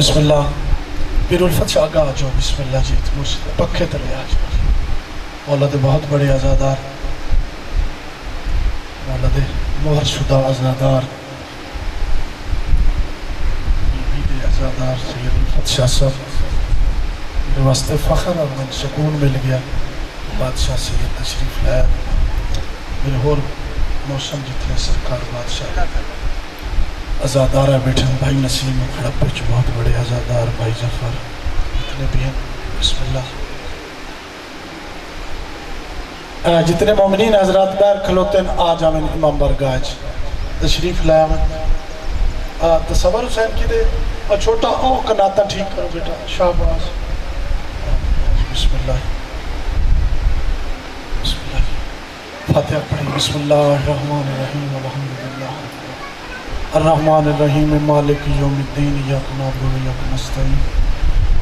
بسم اللہ پیر الفت شاہ آگاہ جو بسم اللہ جی پکھے تلے آج مولا دے بہت بڑے عزادار مولا دے مہر شدہ عزادار بی دے عزادار سید الفت شاہ صاحب میرے واسطے فخر اور من سکون مل گیا بادشاہ سید تشریف لائے میرے ہور موسم جتنے سرکار بادشاہ عزادار ہے بیٹھن بھائی نسیم کھڑپ پچ بہت بڑے عزادار بھائی ظفر جتنے بھی ہیں بسم اللہ جتنے مومنین حضرات بیر کھلوتے ہیں آج آمین امام برگاج تشریف لائے آمین تصور حسین کی دے اور چھوٹا او کناتا ٹھیک کرو بیٹا شاہباز بسم اللہ بسم اللہ فاتحہ پڑھی بسم اللہ الرحمن الرحیم الحمدللہ الرحمن الرحیم مالک یوم الدین ایاک نعبد و ایاک نستعین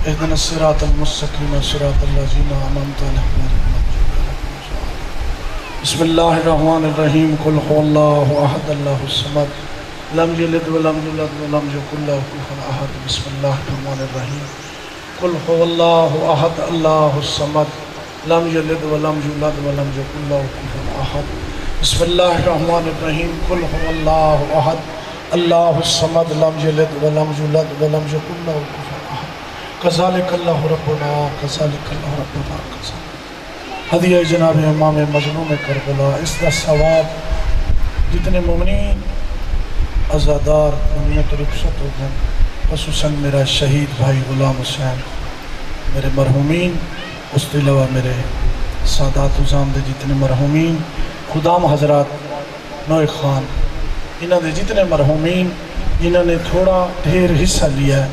اهدنا الصراط المستقیم صراط الذین انعمت علیہم بسم اللہ الرحمن الرحیم قل هو اللہ احد اللہ الصمد لم یلد ولم یولد ولم یکن لہ کفوا احد بسم اللہ الرحمن الرحیم قل هو اللہ احد اللہ الصمد لم یلد ولم یولد ولم یکن لہ کفوا احد بسم اللہ الرحمن الرحیم قل هو اللہ احد اللہ الصمد لم یلد ولم یولد ولم یکن لہ کفوا احد کذالک اللہ ربنا کذالک اللہ ربنا کذالک ہدیہ جناب امام مظلوم کربلا اس دا ثواب جتنے مومنین عزادار دنیا تو رخصت ہو گئے خصوصاً میرا شہید بھائی غلام حسین میرے مرحومین اس کے علاوہ میرے سادات وزام دے جتنے مرحومین خدام حضرات نوئے خان انہوں نے جتنے مرحومین جنہوں نے تھوڑا ڈھیر حصہ لیا ہے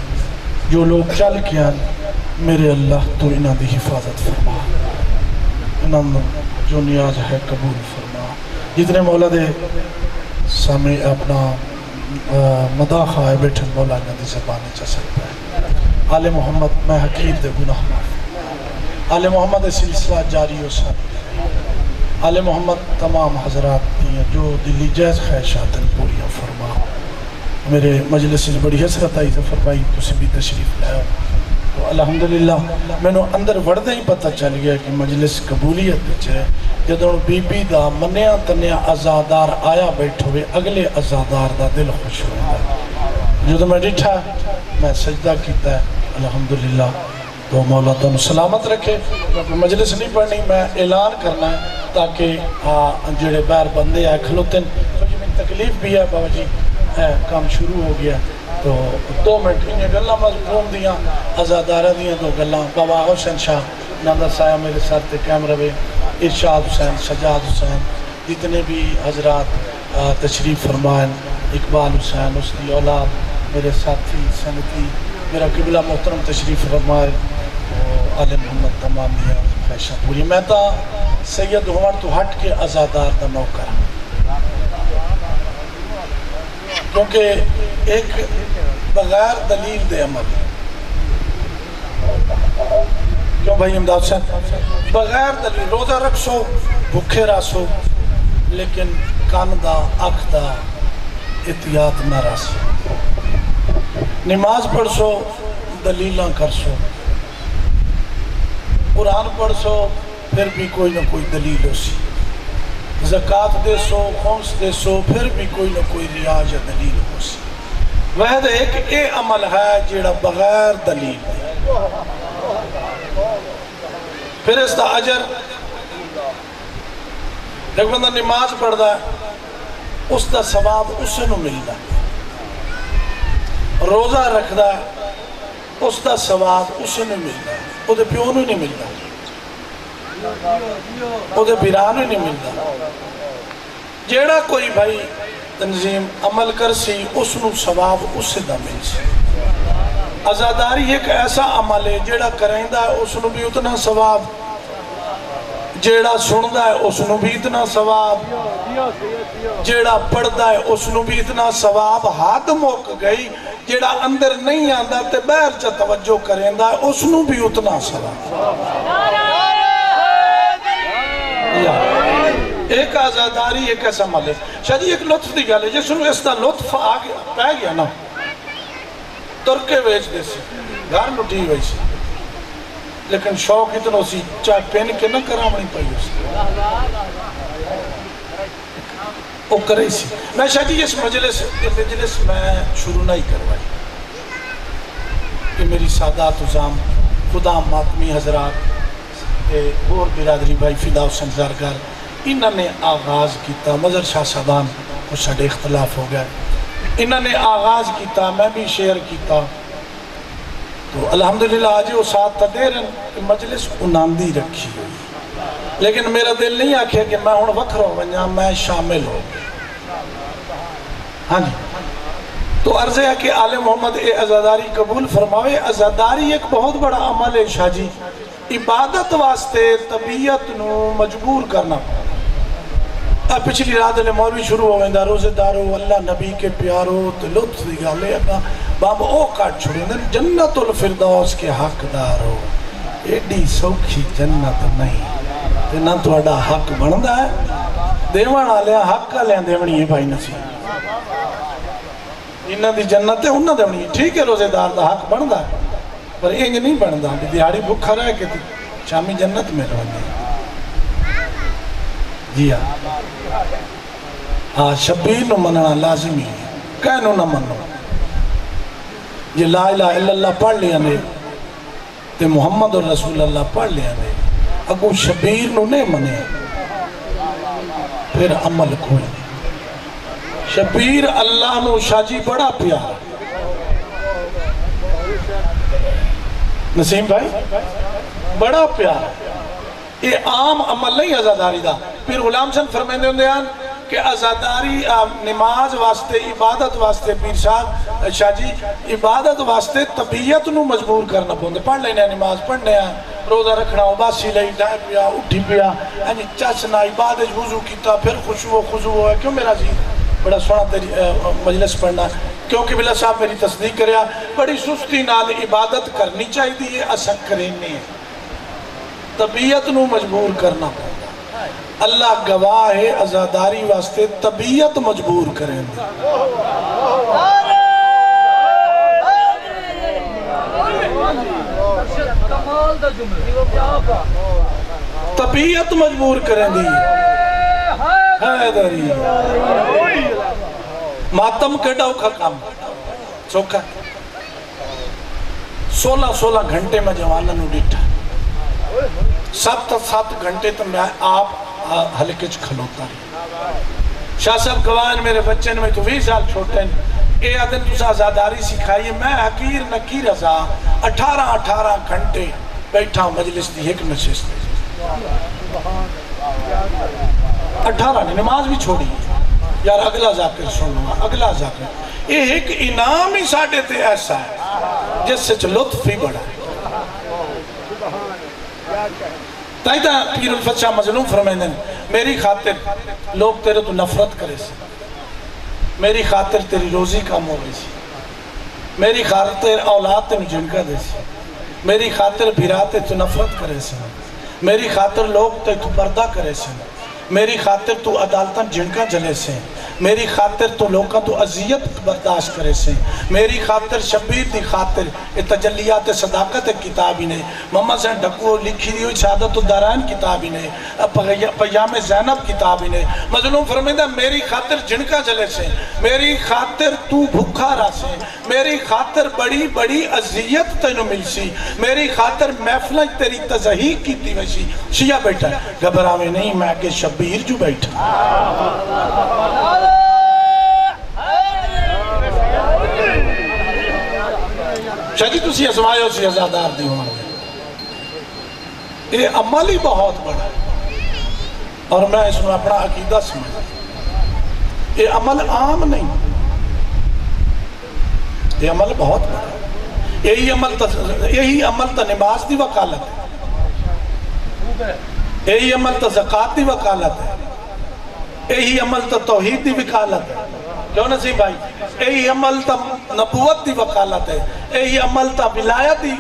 جو لوگ چل کیا میرے اللہ تو انہوں نے حفاظت فرما انہوں نے جو نیاز ہے قبول فرما جتنے مولا دے سامنے اپنا مداح آئے بیٹھے مولا انہوں نے زبانے چا سکتا ہے آل محمد میں حقیر دے گناہ معاف آل محمد سلسلہ جاری و ساری آل محمد تمام حضرات دیا جو دلی جائز خواہشاتن پوریاں فرما میرے مجلس سے بڑی حسرت آئی تو فرمائی تسی بھی تشریف لائے تو الحمدللہ میں نے اندر وردہ ہی پتہ چل گیا کہ مجلس قبولیت ہے جدوں بی بی دا منیا تنیا عزادار آیا بیٹھو ہوئے اگلے عزادار دا دل خوش ہوئے جدوں میں ڈٹھا میں سجدہ کیتا ہے الحمدللہ تو مولا تم سلامت رکھے مجلس نہیں پڑھنی میں اعلان کرنا ہے تاکہ جڑے بیر بندے آئے کھلوتے ہیں تھوڑی میں تکلیف بھی ہے بابا جی کام شروع ہو گیا تو 2 منٹ انہیں گلہ مضمون دیاں عزادارہ دیاں تو گلہ بابا حسین شاہ ناندہ سایہ میرے سر تے کیمرہ بے ارشاد حسین سجاد حسین جتنے بھی حضرات تشریف فرمائیں اقبال حسین اس کی اولاد میرے ساتھی سنتی میرا قبلہ محترم تشریف فرمائے آل محمد تمام دیا خواہشہ پوری میں تا سید عمر تو ہٹ کے عزادار دا نوکر کیونکہ ایک بغیر دلیل دے عمل کیوں بھائی امداد سے بغیر دلیل روزہ رکھ سو بھکھے راسو لیکن کان دا اکھ دا احتیاط نہ راسو نماز پڑھ سو دلیلاں کر سو قرآن پڑھ سو پھر بھی کوئی نہ کوئی دلیل ہو سی زکاة دے سو خمس دے سو پھر بھی کوئی نہ کوئی ریاض یا دلیل ہو سی وحد ایک اے عمل ہے جیڑا بغیر دلیل ہے پھر اس دا اجر ایک بندہ نماز پڑھ دا ہے اس دا ثواب اسے نو مل دا روزہ رکھ دا ہے اس دا ثواب اسے نو مل دا وہ دے پیوں نو نہیں مل دا وہ دے بیرانو نہیں ملتا جیڑا کوئی بھائی تنظیم عمل کر سی اس نو ثواب اس سے دا مل سی عزاداری ایک ایسا عمل ہے جیڑا کرائندہ ہے اس نو بھی اتنا ثواب جیڑا سندہ ہے اس نو بھی اتنا ثواب جیڑا پڑھدا ہے اس نو بھی اتنا ثواب ہاتھ موک گئی جیڑا اندر نہیں آندہ تے بیر چا توجہ کرائندہ ہے اس نو بھی اتنا ثواب ایک آزاداری ایک ایسا عمل ہے شاید ایک لطف دی گل ہے جس نے اس دا لطف پہ گیا نا ترکے بیچ دے سی گھر لٹی ہوئی سی لیکن شوق اتنا سی چاہے پہن کے نہ کرامنی پائی ہو سی وہ کرے سی میں شاید اس مجلس میں شروع نہیں کروائی کہ میری سادات عظام خدا ماتمی حضرات اور برادری بھائی فدا حسین زرگر انہوں نے آغاز کیتا مظہر شاہ صاحبان کو ساڑے اختلاف ہو گیا انہوں نے آغاز کیتا میں بھی شیئر کیتا تو الحمدللہ آج وہ ساتھ دے رہے کہ مجلس اناندی رکھی ہوئی لیکن میرا دل نہیں آکھے کہ میں ہوں وکھرا ونجا میں شامل ہو ہاں جی تو عرض ہے کہ آل محمد عزاداری قبول فرماوے عزاداری ایک بہت بڑا عمل ہے شاہ جی عبادت واسطے طبیعت نو مجبور کرنا پچھلی رات لے مولوی شروع ہو گئے روزے دارو اللہ نبی کے پیارو تو لطف دی گالے اپنا باب او کاٹ چھوڑے جنت الفردوس کے حق دارو ایڈی سوکھی جنت نہیں تے نہ تو اڈا حق بندا ہے دیوان آلیا حق کا لیا دیونی ہے بھائی نصیب انہاں دی جنت ہے انہاں دیونی ہے ٹھیک ہے روزے دار دا حق بندا ہے پر انج نہیں بندا دیہاڑی بھکھا رہ کے شامی جنت میں رہندے جی ہاں شبیر نو مننا لازمی ہے کہنو نہ منو یہ لا الہ الا اللہ پڑھ لیا نے تے محمد رسول اللہ پڑھ لیا نے اگو شبیر نو نہیں منے پھر عمل کوئی نہیں شبیر اللہ نو شاہ جی بڑا پیارا نسیم بھائی بڑا پیارا یہ عام عمل نہیں عزاداری دا پھر غلام سن فرمیندے ہوندے ہیں کہ عزاداری نماز واسطے عبادت واسطے پیر صاحب شاہ جی عبادت واسطے طبیعت نو مجبور کرنا پوندے پڑھ لینے نماز پڑھنے ہیں روزہ رکھنا باسی لئی ڈائے پیا اٹھی پیا چچنا عبادت وضو کیتا پھر خوشو ہے کیوں میرا جی بڑا سونا تیری مجلس پڑھنا کیونکہ بلا صاحب میری تصدیق کریا بڑی سستی نال عبادت کرنی چاہی دی ہے اسا کرنے طبیعت نو مجبور کرنا پڑتا اللہ گواہ ہے عزاداری واسطے طبیعت مجبور کریں دی طبیعت مجبور کریں دی حیدری ماتم کڑاؤ کا کام چوکا 16 گھنٹے میں جوانا نو ڈیٹھا 7 گھنٹے تو میں آپ ہلکے کھلوتا رہی شاہ صاحب گوان میرے بچے نے میں تو 20 سال چھوٹے ہیں اے آدھن تو آزاداری سکھائیے میں حقیر نکیر ازا 18 گھنٹے بیٹھا ہوں مجلس دی ایک نشست 18 نے نماز بھی چھوڑی یار اگلا ذاکر سننا اگلا ذاکر یہ ایک انعام ہی ساڑھے تے ایسا ہے جس سے لطف ہی بڑا ہے تائیدہ پیر الفتح شاہ مظلوم فرمائندے میری خاطر لوگ تیرے تو نفرت کرے سے میری خاطر تیری روزی کم ہو گئی سی میری خاطر اولاد تیرے جنکا دے سی میری خاطر بھیراتے تو نفرت کرے سے میری خاطر لوگ تے تو پردہ کرے سے میری خاطر تو عدالتاں جنکا جلے سے میری خاطر تو لوگاں تو عذیت برداشت کرے سے میری خاطر شبیر دی خاطر تجلیات صداقت کتابی نے محمد سے ڈھکو لکھی دی ہوئی شہادت الدارین کتابی نے پیام زینب کتابی نے مظلوم فرمیدہ میری خاطر جنکا جلے سے میری خاطر تو بھکھا رہا سے میری خاطر بڑی بڑی عذیت تینو مل سی میری خاطر محفلہ تیری تزہیق کی تھی ویسی شیعہ بیٹھا گھبراوے نہیں میں کہ شبیر جو بیٹھا شاہ جی تسی ازمائے ہو سی ازادار دی ہوں یہ عمل ہی بہت بڑا ہے اور میں اس میں اپنا عقیدہ سمجھا یہ عمل عام نہیں یہ عمل بہت بڑا ہے یہی عمل تا نماز دی وکالت ہے یہی عمل تا زکاة دی وکالت ہے یہی عمل تا توحید دی وکالت ہے کیوں نصیب بھائی یہی عمل تا نبوت دی وکالت ہے یہی عمل تا ولایت دی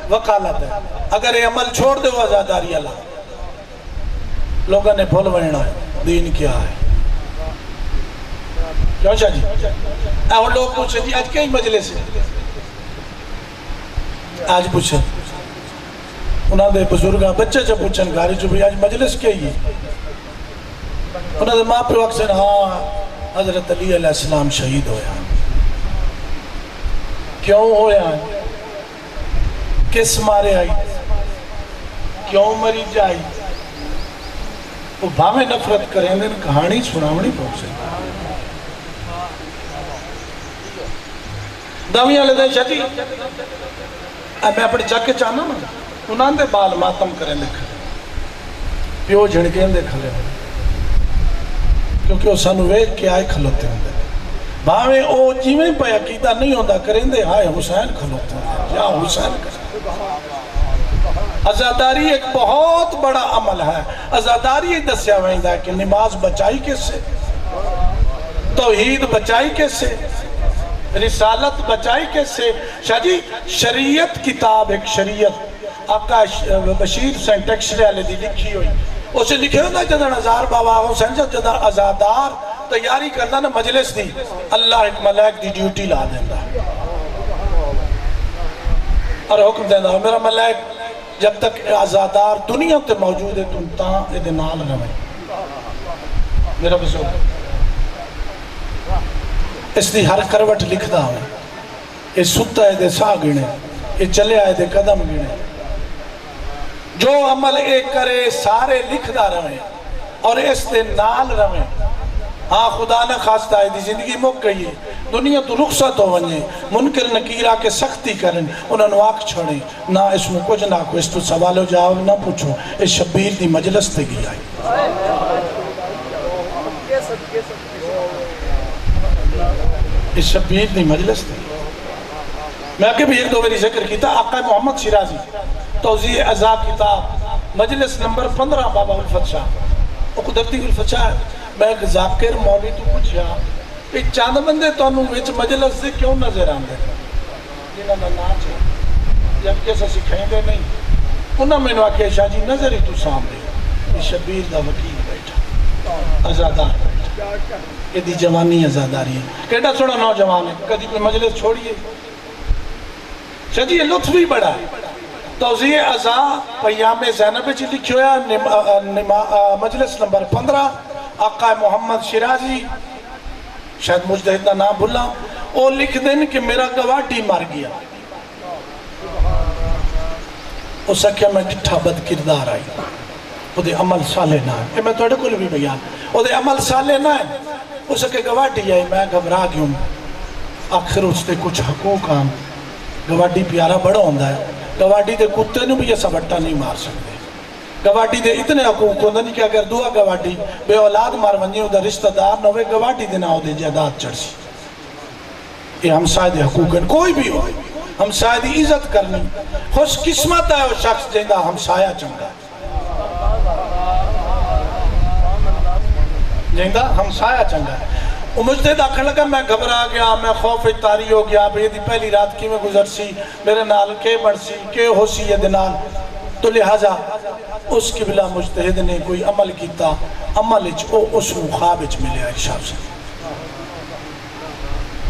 وکالت ہے اگر یہ عمل چھوڑ دے وہ آزاداری اللہ لوگوں نے بھول وینا ہے دین کیا ہے کیوں شاہ جی لوگ پوچھیں جی آج کئی مجلس ہے آج پوچھیں انہوں نے بزرگاں بچے جو پوچھیں گھاری جو بھی آج مجلس کے ہی انہوں نے ماں پہ وقت ہاں حضرت علی علیہ السلام شہید ہویا کیوں ہویا کس مارے آئی کیوں مری جائی وہ بھامے نفرت کریں دن کہانی سناونی پہنچ سے داویاں لے دیں شدی میں اپنے جا کے چاہنا نا انہوں نے بال ماتم کریں دے کھلے پیو جھڑکیں دے کھلے کیونکہ وہ سانو ویک کے آئے کھلوتے ہوں دے بھاویں او جیویں پہ عقیدہ نہیں ہوندہ کریں دے ہائے حسین کھلوتے ہیں یا حسین کریں عزاداری ایک بہت بڑا عمل ہے عزاداری دسیا ویندہ ہے کہ نماز بچائی کس سے توحید بچائی کس سے رسالت بچائی کس سے شاہ جی شریعت کتاب ایک شریعت آقا بشیر سین ٹیکسٹر والے دی لکھی ہوئی اسے لکھے ہوتا جدن ہزار بابا حسین صاحب جدن عزادار تیاری کرنا نا مجلس دی اللہ ایک ملائک دی ڈیوٹی لا دیندہ اور حکم دیندہ میرا ملائک جب تک عزادار دنیا تے موجود ہے تم تاں ادھے نال رویں میرا بزرگ اس دی ہر کروٹ لکھدا ہوں یہ ستا ہے دے سا گنے یہ چلے آئے دے قدم گنے جو عمل ایک کرے سارے لکھدا رویں اور اس دے نال رویں ہاں خدا نہ خواستہ ہے دی زندگی مک گئی ہے دنیا تو رخصت ہو ونجے منکر نکیرہ کے سختی کریں انہوں نے آنکھ چھوڑیں نہ اس میں کچھ نہ کو اس تو سوال و جواب نہ پوچھو اس شبیر دی مجلس تے گی آئی اس شبیر دی مجلس تے میں آگے بھی ایک دو بری ذکر کیتا آقا محمد شیرازی توضیح عذاب کتاب مجلس نمبر 15 بابا الفت شاہ وہ قدرتی الفت شاہ میں ایک ذاکر مولی تو پوچھیا ایک چاند بندے تو انہوں ویچ مجلس سے کیوں نظر آن دے جنہوں نے ناچ ہے جب کیسا سکھائیں دے نہیں انہوں میں نواقع شاہ جی نظر ہی تو سامنے یہ شبیر دا وکیل بیٹھا ازادار بیٹھا یہ دی جوانی ازاداری ہے کہتا سوڑا نوجوان ہے کدی کوئی مجلس چھوڑیے شاہ جی یہ لطف بھی بڑا ہے توضیح ازا پیام زینب چی لکھی ہویا مجلس نمبر 15 آقا محمد شیرازی شاید مجھے اتنا نام بھولا وہ لکھ دیں کہ میرا گواٹی مار گیا اس سکھیا میں ڈٹھا بد کردار آئی وہ دے عمل سالے نہ ہے کہ میں توڑے کو بھی بیان وہ دے عمل سالے نہ ہے اس سکھے گواٹی آئی میں گھبرا گیوں آخر اس دے کچھ حقوق آم گواٹی پیارا بڑا ہوندہ ہے گواٹی دے کتے نو بھی یہ سبٹا نہیں مار سکتے گواٹی دے اتنے حقوق ہوندہ نہیں کہ اگر دعا گواٹی بے اولاد مار ونجے ہوتا رشتہ دار نوے گواٹی دے نہ ہو دے جائیداد چڑھ سی یہ ہمسائے دے حقوق ہیں کوئی بھی ہو ہمسائے دی عزت کرنی خوش قسمت ہے وہ شخص جیندہ ہمسایہ چنگا جیندہ ہمسایہ چنگا ہے وہ مجھتے آکھن لگا میں گھبرا گیا میں خوف تاری ہو گیا بے دی پہلی رات کی میں گزر سی میرے نال کے بڑھ سی کے ہو سی یہ دنال تو لہذا اس کی بلا مجتہد نے کوئی عمل کیتا عمل اس خواب ملے ایک شاب سے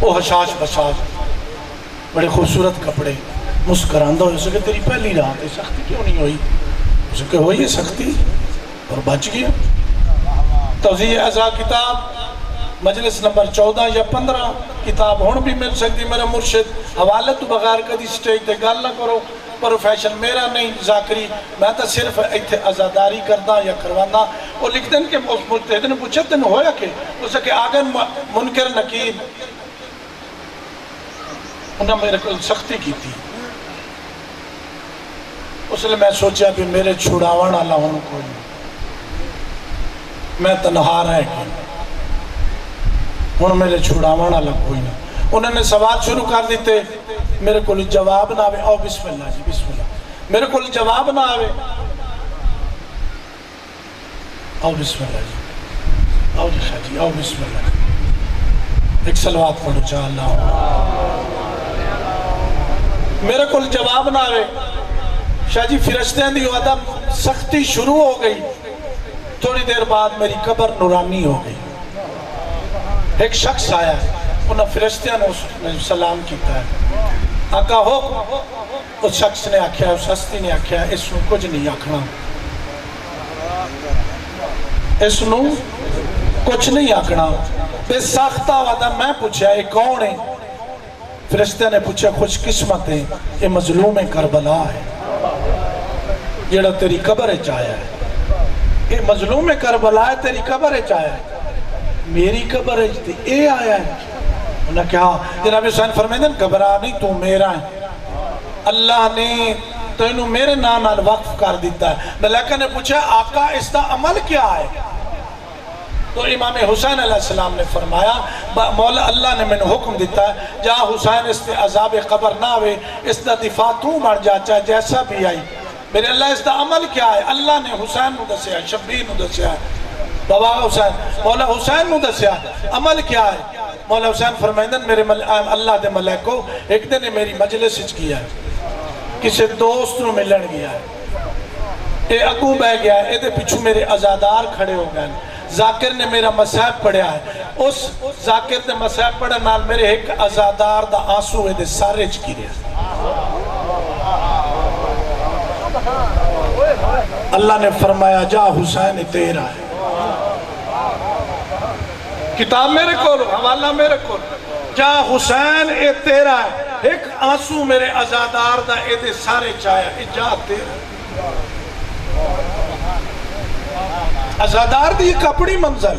وہ حشاش بشاش بڑے خوبصورت کپڑے مسکراندہ ہوئے اسے کہ تیری پہلی رات ہے سختی کیوں نہیں ہوئی اسے کہ ہوئی سختی اور بچ گیا توضیح ازا کتاب مجلس نمبر 14 یا 15 کتاب ہون بھی مل سکتی میرا مرشد حوالہ تو بغیر کدی سٹیج تے گل نہ کرو پروفیشن میرا نہیں ذاکری میں تو صرف ایتھے عزاداری کرنا یا کروانا وہ لکھ دیں کہ مجتہد نے پوچھا تن ہویا کہ اسے کہ آگے منکر نکیر انہوں نے میرے کو سختی کی تھی اس لئے میں سوچا بھی میرے چھڑاوان اللہ ہوں کوئی میں تنہا رہے کہ ہوں میرے چھڑاوان اللہ کوئی نہیں انہوں نے سوال شروع کر دیتے میرے کو جواب نہ آوے آؤ بسم اللہ جی بسم اللہ میرے کو جواب نہ آوے آؤ بسم اللہ جی آؤ جی شاہ جی آؤ بسم اللہ جی ایک صلوات پڑھو چاہ اللہ میرے کو جواب نہ آوے شاہ جی فرشتیں دی وعدہ سختی شروع ہو گئی تھوڑی دیر بعد میری قبر نورانی ہو گئی ایک شخص آیا ہے انہوں فرشتیاں نے سلام کیتا ہے آقا حکم. اس شخص نے آکھیا، اس ہستی نے آکھیا اس نو کچھ نہیں آکھنا، اس نو کچھ نہیں آکھنا. بے ساختہ وعدہ میں پوچھا یہ کون ہے؟ فرشتے نے پوچھا خوش قسمت ہے یہ مظلوم کربلا ہے جیڑا تیری قبر چاہیا ہے. یہ مظلوم کربلا ہے تیری قبر چاہیا ہے. میری قبر تے اے آیا ہے. انہوں نے کہا جناب حسین فرمائیں دن گھبرا نہیں تو میرا ہے، اللہ نے تو انہوں میرے نام نال وقف کر دیتا ہے. ملائکہ نے پوچھا آقا اس دا عمل کیا ہے؟ تو امام حسین علیہ السلام نے فرمایا مولا اللہ نے میں نے حکم دیتا ہے جا حسین اس تے عذاب قبر نہ ہوئے، اس دا دفاع تو بڑھ جا چاہے جیسا بھی آئی. میرے اللہ اس دا عمل کیا ہے؟ اللہ نے حسین نو دسیا ہے، شبیر نو دسیا ہے، بابا حسین مولا حسین نو دسیا ہے. عمل کیا ہے؟ مولا حسین فرمائندن میرے اللہ دے ملائکو ایک دن میری مجلس اچ گیا ہے، کسی دوست نو ملن گیا ہے، اے اگو بہ گیا ہے، اے دے پیچھو میرے عزادار کھڑے ہو گئے. ذاکر نے میرا مسائب پڑھیا ہے، اس ذاکر نے مسائب پڑھا نال میرے ایک عزادار دا آنسو ہے دے سارے چکی رہا. اللہ نے فرمایا جا حسین تیرا ہے. کتاب میرے کول، حوالہ میرے کول، جا حسین اے تیرا ہے. ایک آنسو میرے عزادار دا اے دے سارے چاہیا اے جا تیرا. عزادار دی ایک اپنی منزل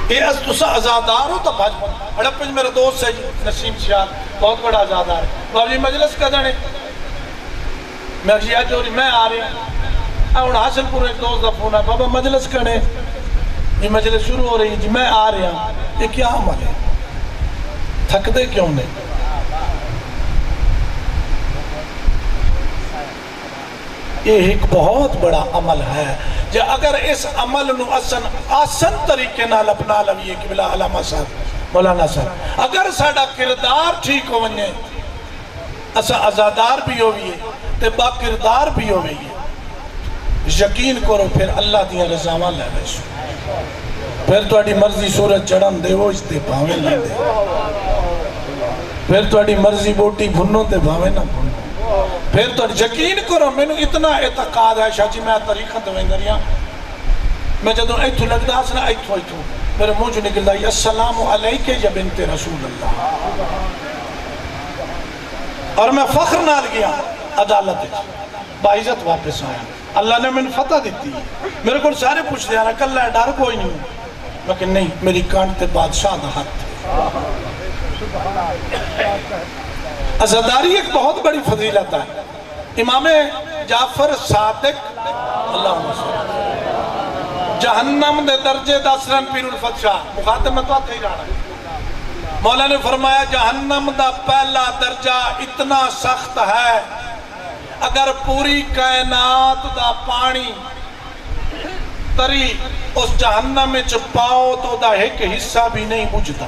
اے از تسا عزادار ہو تو بھاج پڑھ. اڑپنج میرا دوست ہے نسیم سیال بہت بڑا عزادار ہے. بابا جی مجلس کا جانے میں جی آج جوری میں آ رہی ہوں اُن حاصل پور ایک دوست دا فون ہے بابا مجلس کرنے یہ مجلس شروع ہو رہی جی میں آ رہا ہوں. یہ کیا عمل ہے؟ تھک دے کیوں نہیں؟ یہ ایک بہت بڑا عمل ہے جو اگر اس عمل نو آسن طریقے نال اپنا لویے کہ بلا علامہ صاحب مولانا صاحب اگر ساڑا کردار ٹھیک ہو ونجے اسا عزادار بھی ہوئیے تے با کردار بھی ہوئیے یقین کرو پھر اللہ دیا رضاواں لے بیسو. پھر توڑی مرضی سورج چڑھن دے وہ اس تے بھاوے نہ دے، پھر توڑی مرضی بوٹی بھنو تے بھاوے نہ بھنو. پھر تو یقین کرو میں نے اتنا اعتقاد ہے شاہ جی میں طریقہ دویں گریاں میں جدوں ایتھو لگدا اس نا ایتھو میرے منہ جو نکلدا ہے السلام علیکہ یا بنت رسول اللہ. اور میں فخر نال گیا عدالت باعزت واپس آیا. اللہ نے میں نے فتح دیتی ہے. میرے کو سارے پوچھ دیا رہا کل ڈر کوئی نہیں لیکن نہیں میری کانٹ تے بادشاہ دا ہاتھ تھے. عزاداری ایک بہت بڑی فضیلت ہے. امام جعفر صادق اللہم صلی جہنم دے درجے داسرن پیر الفتشاہ مخاطب میں تو آتے ہی رہا. مولا نے فرمایا جہنم دا پہلا درجہ اتنا سخت ہے اگر پوری کائنات دا پانی تری اس جہنم میں چپاؤ تو دا ایک حصہ بھی نہیں بجھتا.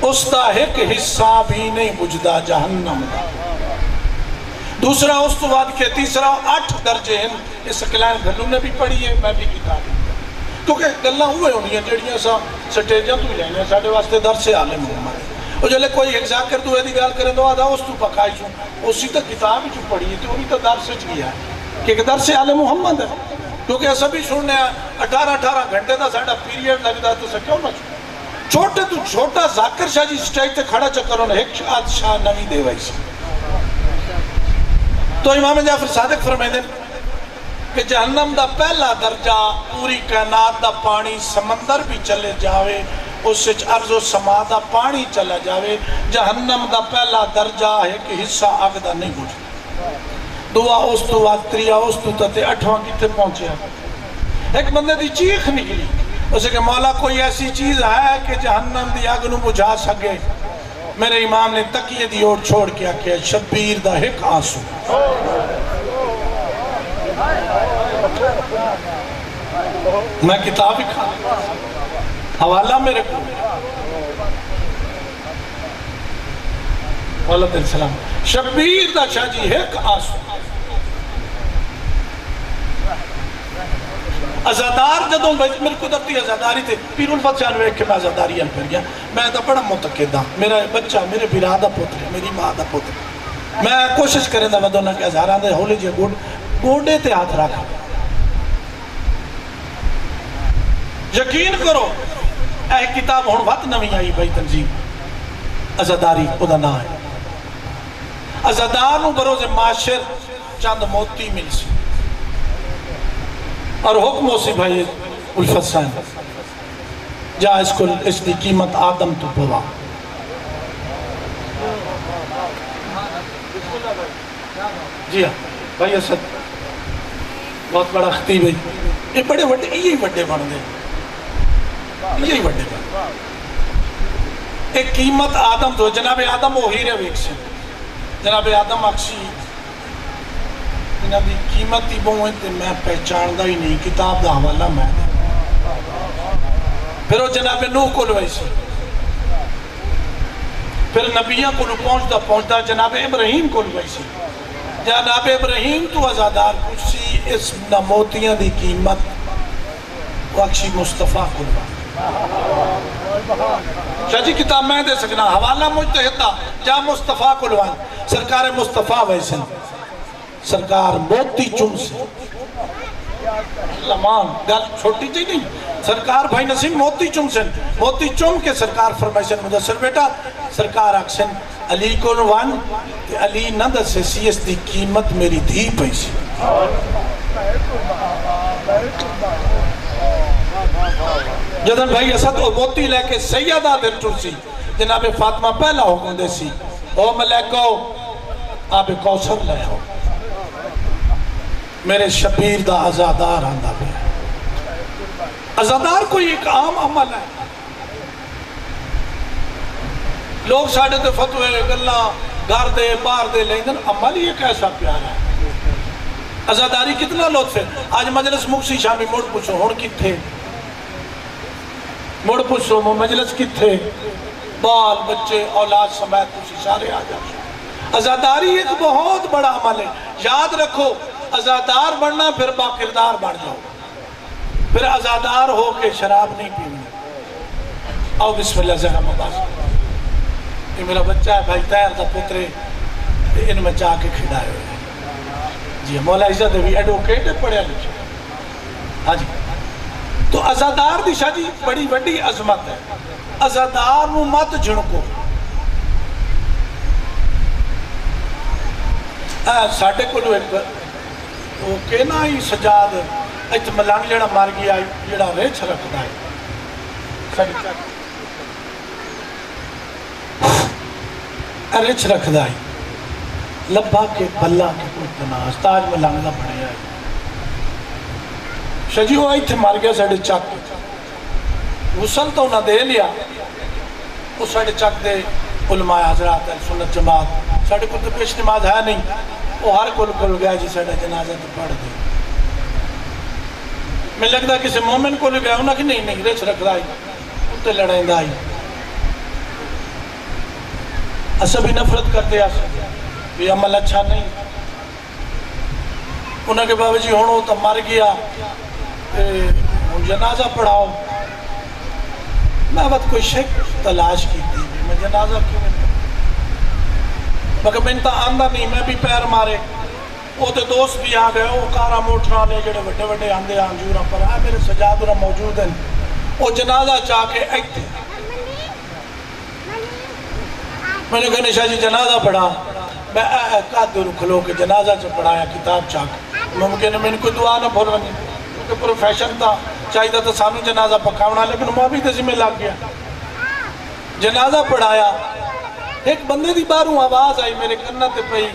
اس دا ایک حصہ بھی نہیں بجھدا جہنم دا. دوسرا اس تو بعد کے تیسرا 8 درجے ہیں. اس کلائن گھلوں نے بھی پڑھی ہے میں بھی کتاب کیونکہ گلہ ہوئے ہونی ہیں جڑیاں سا سٹیجاں تو ہی لینے ساڑھے واسطے درس عالم محمد اور جلے کوئی ایک ذاکر تو ایدی گال کریں دو آدھا اس تو پکائی چھوں اسی تک کتاب ہی جو پڑھی ہے تو انہی تو درس گیا ہے کہ درس عالم محمد ہے. کیونکہ ایسا بھی سننے 18 گھنٹے دا ساڑھا پیریڈ لگتا ہے تو سکیوں نہ چھوٹے تو چھوٹا ذاکر شاہ جی سٹیج تے کھڑا چکروں نے ایک شاہ نوی دے ویسی. تو امام جعفر صادق فرمائے دیں کہ جہنم دا پہلا درجہ پوری کائنات دا پانی سمندر بھی چلے جاوے اس سے عرض و سما دا پانی چلا جاوے جہنم دا پہلا درجہ ہے کہ حصہ آگ دا نہیں بجھتا. دعا اس تو بعد تریا اس تو تے 8واں کتے پہنچے. ایک بندے دی چیخ نکلی اسے کہ مولا کوئی ایسی چیز ہے کہ جہنم دی آگ نو بجھا سکے. میرے امام نے تکیے دی اور چھوڑ کیا کہ شبیر دا ایک آنسو. میں کتاب ہی کھا حوالہ میرے کو والد السلام شبیر دا شاہ جی ایک آنسو. ازادار جدوں میری قدرتی ازاداری تھے پیر الفت شاہ ویکھ کے میں ازاداری پھر گیا. میں تو بڑا متقد ہاں, میرا بچہ میرے برا دا پتر ہے, میری ماں دا پتر. میں کوشش کریں دا ودوں نہ کہ ہزاراں دے ہولے جے گوڈے تے ہاتھ رکھ. یقین کرو اے کتاب ہن وقت نویں آئی بھائی تنظیم ازاداری او دا نام ہے. ازادار نو بروز معاشر چند موتی مل سی اور حکم ہو سی بھائی الفت صاحب جا اس کی قیمت آدم تو پوا. جی ہاں بھائی اسد بہت بڑا خطیب ہے, یہ بڑے وڈے یہی وڈے بن دے, یہی وڈے بن. ایک قیمت آدم تو جناب آدم وہ ہیرے ویک سے جناب آدم اکسی جناب قیمت ہی بہویں تے میں پہچان دا ہی نہیں, کتاب دا حوالہ میں دے. پھر وہ جناب نوح کو لوئی سی, پھر نبیوں کو پہنچتا جناب ابراہیم کو لوئی سی. جناب ابراہیم تو ازادار کچھ سی اس نموتیاں دی قیمت وہ اکشی مصطفیٰ کو لوئی. شاہ جی کتاب میں دے سکنا حوالہ مجتہدہ جا مصطفیٰ کو لوئی. سرکار مصطفیٰ ویسے سرکار موتی چم سے لمان گل چھوٹی چاہی نہیں, سرکار بھائی نسیم موتی چم سے موتی چم کے سرکار فرمائشن مدثر بیٹا سرکار اکسن علی کو نوان کہ علی نہ دسے سی اس دی قیمت میری دھی پیسی. جدن بھائی اسد وہ موتی لے کے سیدہ در ٹرسی جناب فاطمہ پہلا حکم دے سی او ملیکو آب کوثر لے ہو میرے شبیر دا ازادار آندہ بھی. ازادار کوئی ایک عام عمل ہے. لوگ ساڑھے تے فتوے گلہ گھر دے بار دے لیندن, عمل ہی ایک ایسا پیارا ہے. ازاداری کتنا لطف ہے. آج مجلس مکسی شامی موڑ پوچھو ہون کی تھے, موڑ پوچھو مجلس کی تھے, بال بچے اولاد سمیت کسی سارے آ جائیں. ازاداری ایک بہت بڑا عمل ہے. یاد رکھو ازادار بننا پھر باکردار بن جاؤ, پھر ازادار ہو کے شراب نہیں پینی. آؤ بسم اللہ ذرا مباس. یہ میرا بچہ ہے بھائی تیر دا پترے ان میں جا کے کھڑائے ہوئے ہیں. جی مولا عزت بھی ایڈوکیٹ ہے پڑھے لکھے. ہاں جی تو ازادار دی شاہ جی بڑی بڑی عظمت ہے. ازادار نو مت جھنکو. ساڑھے کو لو ایک وہ کہنا ہی سجاد ایت ملانگ جڑا مار گیا جڑا ریچھ رکھ دائے ریچھ رکھ دائے لبا کے بلا کے کوئی تناز تاج ملانگ دا بڑھے آئے. شجی وہ ایت مار گیا ساڑھے چاک غسل تو نہ دے لیا. وہ ساڑھے چاک دے علماء حضرات سنت جماعت ساڑھے کو تو پیش نماز ہے نہیں, وہ ہر کل گیا جی ساڑھا جنازہ تو پڑھ دے. میں لگتا کسی مومن کو لے گیا ہونا کہ نہیں ریچھ رکھ رہا ہے اتے لڑیں دائی. اسا بھی نفرت کرتے ہیں یہ عمل اچھا نہیں. انہوں کے بابا جی ہونو تو مر گیا جنازہ پڑھاؤ. میں وقت کوئی شک تلاش کی تھی میں جنازہ کیوں نہیں مگر میں انتا آندہ نہیں. میں بھی پیر مارے وہ تو دوست بھی آ گئے وہ کارا موٹرا لے جڑے وڈے وڈے آندے آنجورا پر آئے میرے سجاد رہا موجود ہیں. وہ جنازہ چاہ کے ایک تھے. میں نے کہا شاہ جی جنازہ پڑھا. میں قادر کھلو کے جنازہ چاہ پڑھایا کتاب چاہ کے ممکن ہے میں نے کوئی دعا نہ بھول رہی کیونکہ پروفیشن تھا چاہیے تھا سانو جنازہ پکاونا لیکن میں بھی ذمہ لگ گیا. جنازہ پڑھایا ایک بندے دی باروں آواز آئی میرے کنہ تے پئی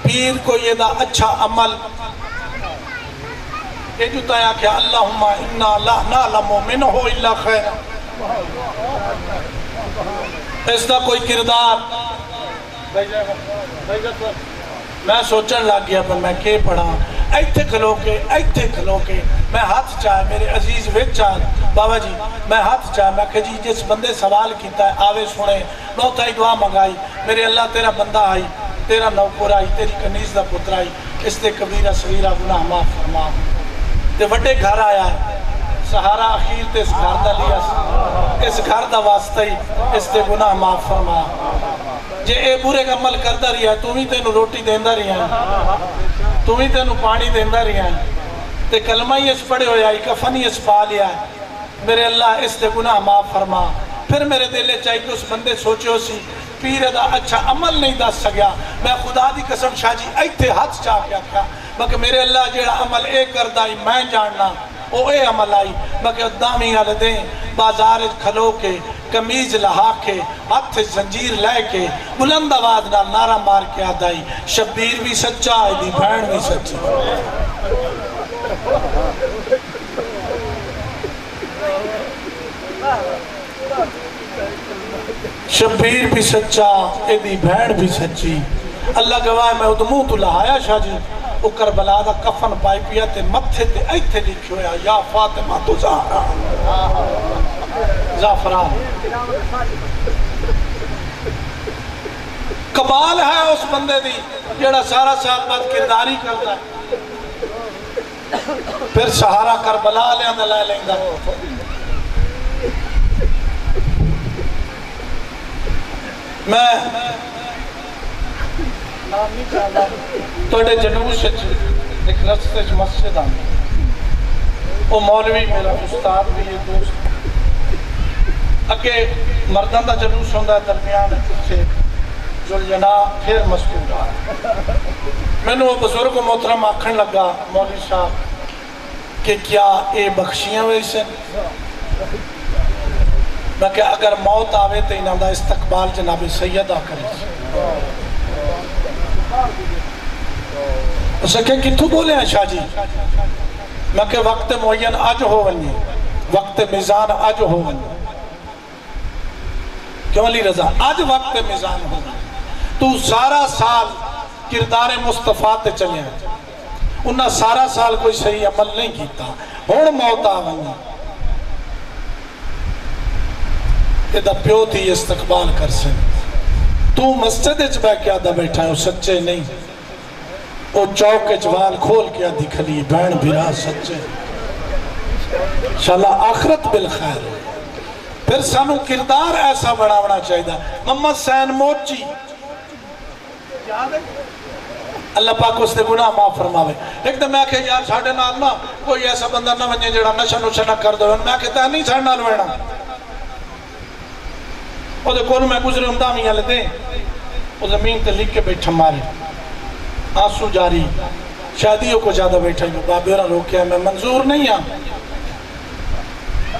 پیر کو یہ دا اچھا عمل یہ جو تایا کہ اللہم انا لا نعلم منہ الا خیر. اس دا کوئی کردار میں سوچن لگ گیا پر میں کیا پڑھا. ایتھے کھلو کے میں ہاتھ چاہے میرے عزیز ویچ چاہے بابا جی میں ہاتھ چاہے میں کہ جی جس بندے سوال کیتا ہے آوے سنے نوتائی دعا منگائی میرے اللہ تیرا بندہ آئی تیرا نوکر آئی تیری کنیز دا پتر آئی اس دے کبیرہ صغیرہ گناہ معاف فرما. تے وڈے گھر آیا سہارا اخیر تے اس گھر دا لیا اس گھر دا واسطہ ہی اس تے گناہ معاف فرما جے اے برے عمل کرتا رہا تو ہی تینوں روٹی دیندہ رہا تو ہی تینوں پانی دیندہ رہا تے کلمہ ہی اس پڑے ہویا ہی کفن ہی اس پا لیا میرے اللہ اس تے گناہ معاف فرما پھر میرے دلے چاہیے کہ اس بندے سوچے ہو سی پیر دا اچھا عمل نہیں دس سکیا میں خدا دی قسم شاہ جی ایتھے ہاتھ چاہ کے آکھا مگر میرے اللہ جیڑا عمل اے کردہ ہی میں جاننا او اے عمل آئی مگر دامی آلے دیں بازار کھلو کے کمیز لہا کے ہاتھ زنجیر لے کے بلند آواز نہ نعرہ مار کے آدائی شبیر بھی سچا ہے دی بھین بھی سچا شبیر بھی سچا ایدی بھین بھی سچی اللہ گواہ میں ادموں تو لہایا شاہ جی او کربلا دا کفن پائی پیا تے متھے تے ایتھے لکھو ہے یا فاطمہ تو زہرا زعفران کمال ہے اس بندے دی جیڑا سارا سال بعد کرداری کرتا ہے پھر سہارا کربلا لے اندر لے لیں گا میں توڑے جنوب سے ایک رستے مسجد آنے وہ مولوی میرا استاد بھی یہ دوست اکے مردان دا جلوس ہوندہ ہے درمیان سے ذوالجنا پھر مسجد آئے میں نے وہ بزرگ و محترم آکھن لگا مولوی صاحب کہ کیا اے بخشیاں ویسے میں کہ اگر موت آوے تو انہاں دا استقبال جناب سیدہ کرے اسے کہ کتھو بولے ہیں شاہ جی میں کہ وقت معین آج ہو ونی وقت میزان آج ہو ونی کیوں علی رضا آج وقت میزان ہو ونی تو سارا سال کردار مصطفیٰ تے چلے ہیں انہاں سارا سال کوئی صحیح عمل نہیں کیتا ہون موت آونی کہ دا پیو تھی استقبال کر سے تو مسجد اچبا کیا دا بیٹھا ہے وہ سچے نہیں وہ چوک اچوال کھول کیا دکھلی بین بھرا سچے انشاءاللہ آخرت بالخیر پھر سانو کردار ایسا بڑھاونا چاہیے دا محمد سین موچی اللہ پاک اس نے گناہ معاف فرماوے ایک دن میں کہ یار ساڑھے نال نا کوئی ایسا بندہ نہ ونجے جڑا نشہ نشہ نہ کر دو میں کہتا ہے نہیں ساڑھے نال وینا وہ دے کول میں گزرے امدامیاں لے دیں وہ زمین تے لکھ کے بیٹھا مارے آنسو جاری شادیوں کو زیادہ بیٹھا ہی بابیرہ روکیا میں منظور نہیں ہاں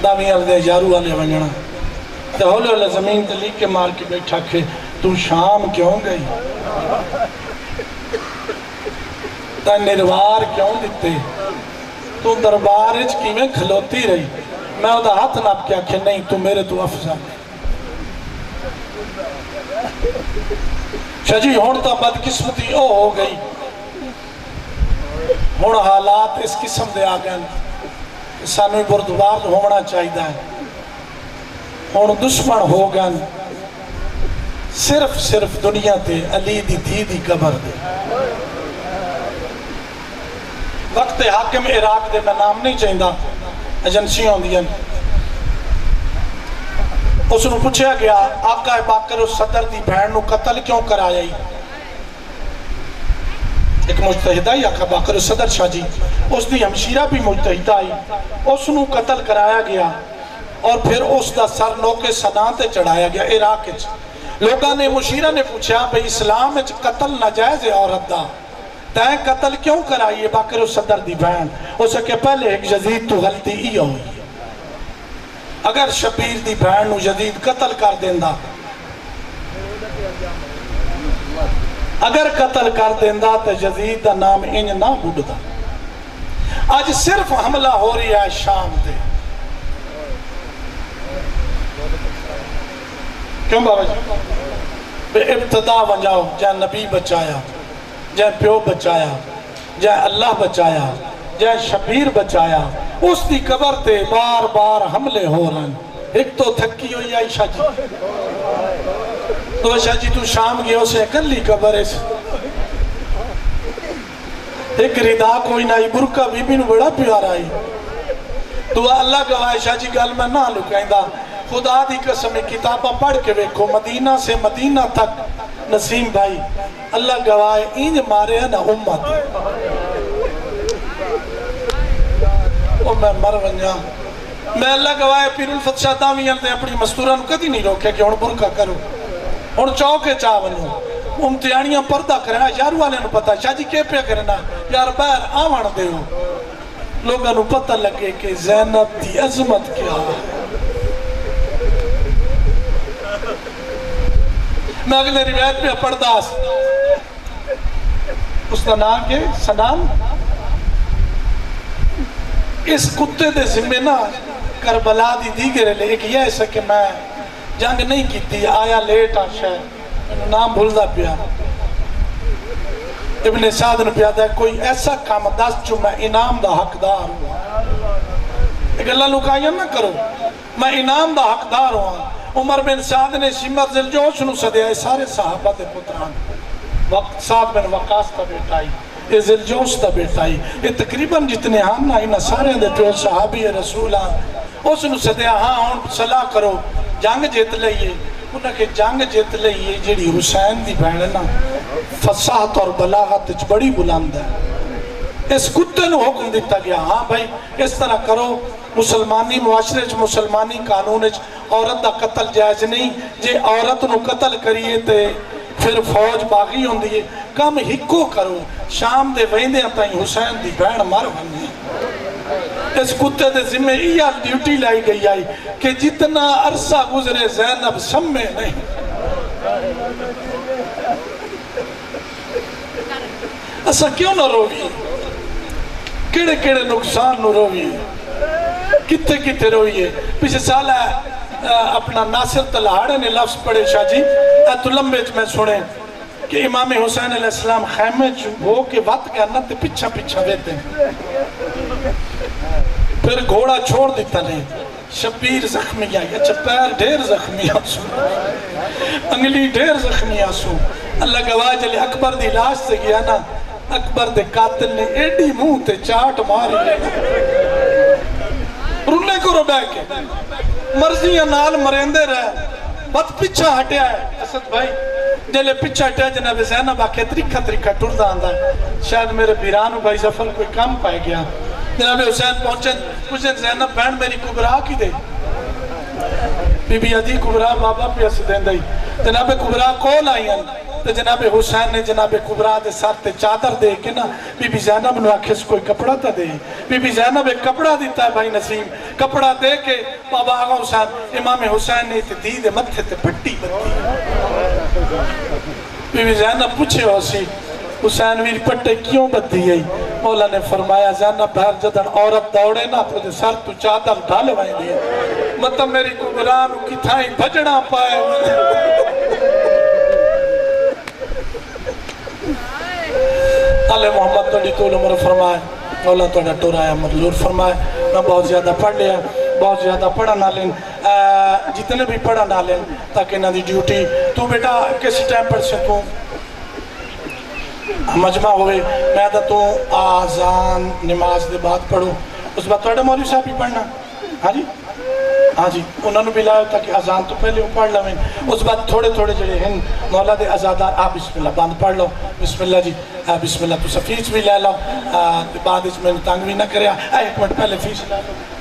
دامیاں لے دیں جارو والے ونجنا تے ہولے ہولے زمین تے لکھ کے مار کے بیٹھا کہ تو شام کیوں گئی تا نروار کیوں دیتے تو دربار اچ کی میں کھلوتی رہی میں وہ دا ہاتھ ناپ کیا کہ نہیں تو میرے تو افضل شاہ جی ہون تا بدقسمتی او ہو گئی ہون حالات اس قسم دے آگئن سانوی بردوار ہونا چاہیدہ ہے ہون دشمن ہو گئن صرف دنیا تے علی دی تھی دی قبر دے وقت حاکم عراق دے میں نام نہیں چاہیدہ ایجنسیوں دیئن اس نے پوچھا گیا آقا باقر صدر دی بہن نو قتل کیوں کرایا ہی ایک مجتہدہ ہی آقا باقر صدر شاہ جی اس دی ہمشیرہ بھی مجتہدہ ہی اس نے قتل کرایا گیا اور پھر اس دا سر نوکے صدان تے چڑھایا گیا عراق اچ لوگاں نے مشیرہ نے پوچھا بھئی اسلام اچ قتل ناجائز ہے عورت دا تائیں قتل کیوں کرائیے باقر صدر دی بہن اسے کہ پہلے ایک یزید تو غلطی ہی ہوئی اگر شبیر دی بہن نو یزید قتل کر دیندہ اگر قتل کر دیندہ تو یزید دا نام انج نہ بڑھدا آج صرف حملہ ہو رہی ہے شام دے کیوں بابا جی بے ابتدا ونجاؤ جائے نبی بچایا جائے پیو بچایا جائے اللہ بچایا جائے شبیر بچایا اس دی قبر تے بار بار حملے ہو رہن ایک تو تھکی ہوئی آئی شاہ جی تو شاہ جی تو شام گئے اسے کلی قبر ہے ایک ردا کوئی نہ برقع بی بی نو بڑا پیارا آئی دعا اللہ گواہ شاہ جی گل میں نہ لکائندہ خدا دی قسم کتابہ پڑھ کے ویکھو مدینہ سے مدینہ تک نسیم بھائی اللہ گواہ اینج مارے ہیں نا امت او میں مر ونجا میں اللہ گواہ پیر الفت شاہ داویاں نے اپنی مستورہ نو کدی نہیں روکے کہ ہن برقع کرو ہن چوکے چاہ ونجو امتحانیاں پردہ کرنا یار والے نو پتا شاہ جی کے پہ کرنا یار باہر آوان دے ہو لوگاں نو پتہ لگے کہ زینب دی عظمت کیا ہے میں اگلے روایت پہ پرداس اس کا نام کے سنان اس کتے دے ذمہ نہ کربلا دی دیگرے لے ایک یہ ایسا کہ میں جنگ نہیں کی تھی آیا لیٹ آشا ہے نام بھولدہ پیا ابن سعد نے پیادا ہے کوئی ایسا کام دست جو میں انعام دا حقدار ہوا ایک اللہ لکائیاں نہ کرو میں انعام دا حقدار ہوا عمر بن سعد نے سمر زلجوش نو صدیہ سارے صحابہ دے پتران سعد بن وقاص تا بیٹائی یہ زلجوش تا بیٹائی یہ تقریباً جتنے ہاں نا انہا سارے دے پیو صحابی رسول اس نو صدیہ ہاں ہون صلاح کرو جنگ جیت لئیے انہاں کہ جنگ جیت لئیے جیڑی حسین دی بہننا فصاحت اور بلاغت بڑی بلند ہے اس کتے نو حکم دیتا گیا ہاں بھائی اس طرح کرو مسلمانی معاشرے مسلمانی قانون عورت دا قتل جائز نہیں جے عورت نو قتل کریے تے پھر فوج باغی ہوں دیئے کم ہکو کرو شام دے ویندے تائیں حسین دی بہن مر بنی اس کتے دے ذمہ یہ ڈیوٹی لائی گئی آئی کہ جتنا عرصہ گزرے زینب سمے نہیں ایسا کیوں نہ روئی کیڑے کیڑے نقصان نہ روئی کتے کتے روئیے پیچھے سالہ اپنا ناصر تلہاڑے نے لفظ پڑھے شاہ جی تو لمبے میں سنے کہ امام حسین علیہ السلام خیمے ہو کے وقت کے انت پچھا پچھا دیتے ہیں پھر گھوڑا چھوڑ دیتا نہیں شبیر زخمی آئی اچھا پیر ڈھیر زخمی آسو انگلی ڈھیر زخمی آسو اللہ گواہ جلے اکبر دی لاش سے گیا نا اکبر دے قاتل نے ایڈی منہ تے چاٹ ماری رونے کو رو بے کے مرضیاں نال مرندے رہے بات پچھا ہٹیا ہے اسد بھائی جلے پچھا ہٹیا جناب زینب آکے طریقہ ٹردہ آندہ شاید میرے بیرانو بھائی زفر کوئی کام پائے گیا جناب حسین پہنچے پوچھیں زینب بہن میری کبرا کی دے بی بی عدی کبرا بابا پیاس دیں دائی جناب کبرا کول آئی ہیں تو جناب حسین نے جناب کبرا دے ساتھ تے چادر دے کے نا بی بی زینب نو آکھے کوئی کپڑا تا دے بی بی زینب ایک کپڑا دیتا ہے بھائی نسیم کپڑا دے کے بابا آگا حسین امام حسین نے تے دی دے متھے تے پٹی بتی بی بی زینب پوچھے ہو سی حسین ویر پٹے کیوں بدھی گئی مولا نے فرمایا زینب بہر جدن عورت دوڑے نا تو سر تو چادر ڈھال وائیں دیئے مطلب میری کبران کی تھائیں بھجڑا پائے اللہ محمد توڑی طول عمر فرمائے مولا توڑا ٹورایا مدلور فرمائے میں بہت زیادہ پڑھ لیا بہت زیادہ پڑھا نہ لیں جتنے بھی پڑھا نہ لیں تاکہ نہ دی ڈیوٹی تو بیٹا کسی ٹائم پر سے تو مجمع ہوئے میں آدھا تو آزان نماز دے بعد پڑھو اس بات توڑا مولوی صاحب ہی پڑھنا ہاں جی ہاں جی انہوں نے بھی لائے تاکہ آزان تو پہلے پڑھ لو اس بات تھوڑے تھوڑے جڑے ہیں مولا دے ازادار آپ بسم اللہ باندھ پڑھ لو بسم اللہ جی بسم اللہ تو سفیس بھی لے لو بعد اس میں تنگ بھی نہ کرے ایک منٹ پہلے فیس لے لو